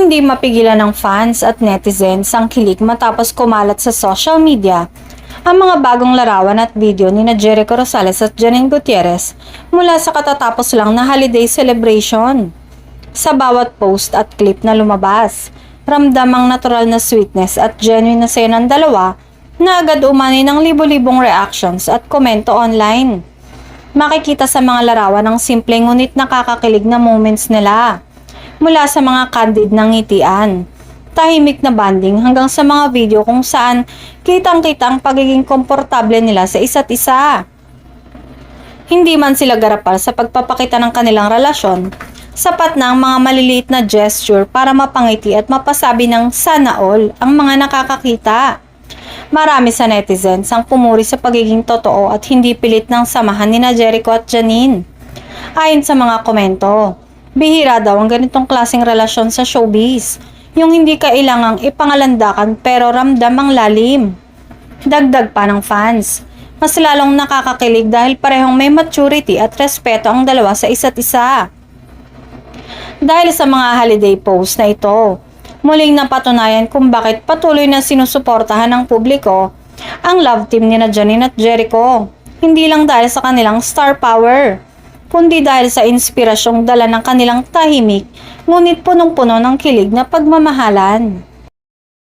Hindi mapigilan ng fans at netizens ang kilig matapos kumalat sa social media ang mga bagong larawan at video ni Jericho Rosales at Janine Gutierrez mula sa katatapos lang na holiday celebration. Sa bawat post at clip na lumabas, ramdam ang natural na sweetness at genuine na saya ng dalawa na agad umani ng libo-libong reactions at komento online. Makikita sa mga larawan ang simpleng ngunit nakakakilig na moments nila. Mula sa mga candid na ngitian, tahimik na banding hanggang sa mga video kung saan kitang-kita ang pagiging komportable nila sa isa't isa. Hindi man sila garapal sa pagpapakita ng kanilang relasyon, sapat na ang mga maliliit na gesture para mapangiti at mapasabi ng sana all ang mga nakakakita. Marami sa netizens ang pumuri sa pagiging totoo at hindi pilit ng samahan ni Jericho at Janine. Ayon sa mga komento, bihira daw ang ganitong klaseng relasyon sa showbiz, yung hindi kailangang ipangalandakan pero ramdam ang lalim. Dagdag pa ng fans, mas lalong nakakakilig dahil parehong may maturity at respeto ang dalawa sa isa't isa. Dahil sa mga holiday posts na ito, muling napatunayan kung bakit patuloy na sinusuportahan ng publiko ang love team ni Janine at Jericho. Hindi lang dahil sa kanilang star power, kundi dahil sa inspirasyong dala ng kanilang tahimik, ngunit punong-puno ng kilig na pagmamahalan.